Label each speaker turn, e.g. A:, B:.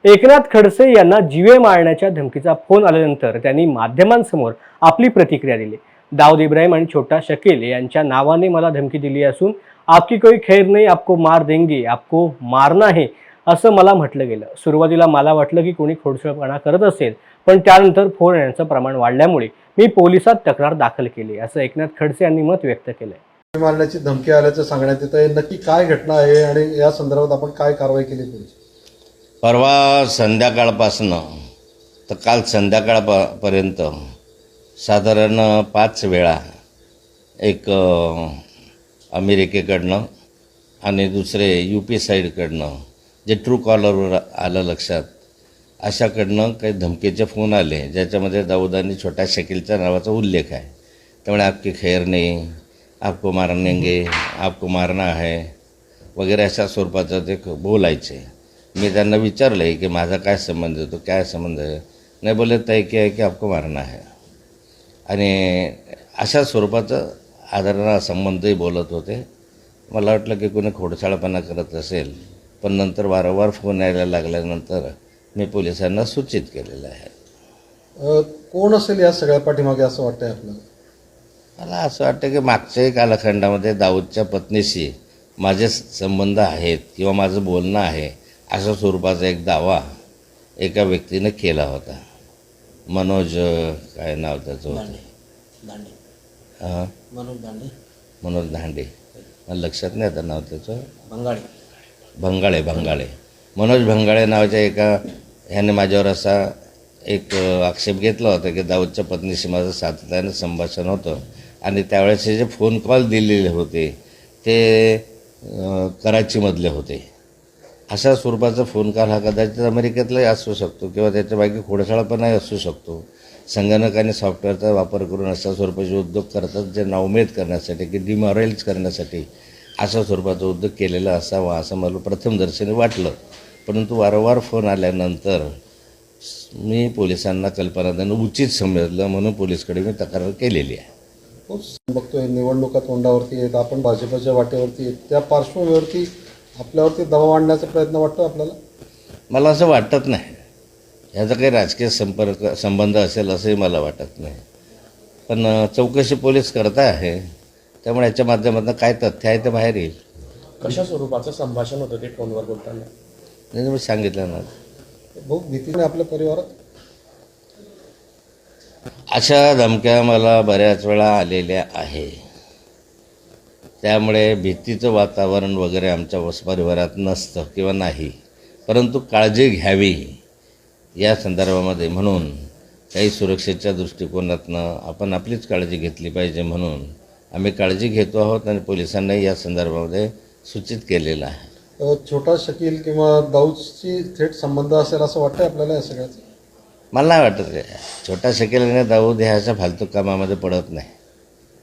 A: एकनाथ खडसे यांना जीवे मारण्याच्या धमकीचा फोन आल्यानंतर त्यांनी माध्यमांसमोर आपली प्रतिक्रिया दिली। दाऊद इब्राहिम आणि छोटा शकील यांच्या नावाने मला धमकी दिली असून आपकी कोई खैर नहीं, आपको मार देंगे, आपको मारना है असं मला म्हटलं गेलं। सुरुवातीला मला वाटलं की कोणी खोडसाळपणा करत असेल, पण त्यानंतर फोन येण्याचं प्रमाण वाढल्यामुळे मी पोलिसात तक्रार दाखल केली, असं एकनाथ खडसे यांनी मत व्यक्त केलंय।
B: मारण्याची धमकी आल्याचं सांगण्यात येत आहे। नक्की काय घटना आहे आणि या संदर्भात आपण काय कारवाई केली पाहिजे?
C: परवा संध्याकाळपासनं तर काल संध्याकाळपर्यंत साधारण 5 वेळा एक अमेरिकेकडनं आणि दुसरे UP साईडकडनं जे ट्रू कॉलरवर आलं लक्षात, अशाकडनं काही धमकीचे फोन आले ज्याच्यामध्ये दाऊद आणि छोटा शकीलच्या नावाचा उल्लेख आहे। त्यामुळे आपकी खैर नहीं, आपको मारेंगे, आपको मारना है वगैरे अशा स्वरूपाचं ते बोलायचे। मी त्यांना विचारलं की माझा काय संबंध आहे, तो काय संबंध आहे, नाही बोले तय की आहे की आपको मारना है, आणि अशा स्वरूपाचं आदरणा संबंधही बोलत होते। मला वाटलं की कोणी खोडसाळपणा करत असेल, पण नंतर वारंवार फोन यायला लागल्यानंतर मी पोलिसांना सूचित केलेलं आहे।
B: कोण असेल या सगळ्या पाठीमागे असं वाटतंय आपल्याला?
C: मला असं वाटतं की मागच्याही कालखंडामध्ये दाऊदच्या पत्नीशी माझे संबंध आहेत किंवा माझं बोलणं आहे अशा स्वरूपाचा एक दावा एका व्यक्तीनं केला होता। मनोज काय नाव त्याचं होतं, हां मनोज धांडे, मला लक्षात नाही आता नाव त्याचं, भंगाळे मनोज भंगाळे नावाच्या एका ह्याने माझ्यावर असा एक आक्षेप घेतला होता की दाऊदच्या पत्नीशी माझं सातत्यानं संभाषण होतं आणि त्यावेळेस जे फोन कॉल दिलेले होते ते कराचीमधले होते। अशा स्वरूपाचा फोन कॉल हा कदाचित अमेरिकेतलाही असू शकतो किंवा त्याच्या मागे खोडसाळपणाही असू शकतो। संगणक आणि सॉफ्टवेअरचा वापर करून अशा स्वरूपाचे उद्योग करतात जे नाउमेद करण्यासाठी की डिमॉरलाइज करण्यासाठी अशा स्वरूपाचा उद्योग केलेला असावा असं मला प्रथमदर्शनी वाटलं। परंतु वारंवार फोन आल्यानंतर मी पोलिसांना कल्पना देणं उचित समजलं, म्हणून पोलिसकडे मी तक्रार केलेली आहे।
B: बघतोय निवडणुका तोंडावरती आहेत, आपण भाजपच्या वाटेवरती आहेत, त्या पार्श्वभूमीवरती आपल्यावरती दबाव आणण्याचा प्रयत्न वाटतो आपल्याला?
C: मला असं वाटत नाही, ह्याचा काही राजकीय संबंध असेल असंही मला वाटत नाही, पण चौकशी पोलीस करत आहे, त्यामुळे याच्या माध्यमातून काय तथ्य आहे ते बाहेर येईल।
D: कशा स्वरूपाचं संभाषण होतं ते फोनवर बोलताना?
C: नाही मी सांगितलं ना,
B: बहुत भीतीने आपल्या परिवारात
C: अशा धमक्या मला बऱ्याच वेळा आलेल्या आहे। त्यामुळे भीतीचं वातावरण वगैरे आमच्या परिवारात नसतं किंवा नाही, परंतु काळजी घ्यावी या संदर्भामध्ये, म्हणून काही सुरक्षेच्या दृष्टिकोनातनं आपण आपलीच काळजी घेतली पाहिजे, म्हणून आम्ही काळजी घेतो आहोत आणि पोलिसांनाही या संदर्भामध्ये सूचित केलेलं आहे।
B: छोटा शकील किंवा दाऊदशी थेट संबंध असेल असं वाटतंय आपल्याला या सगळ्याचं?
C: मला नाही वाटत छोटा शकील आणि दाऊद ह्या अशा फालतू कामामध्ये पडत नाही।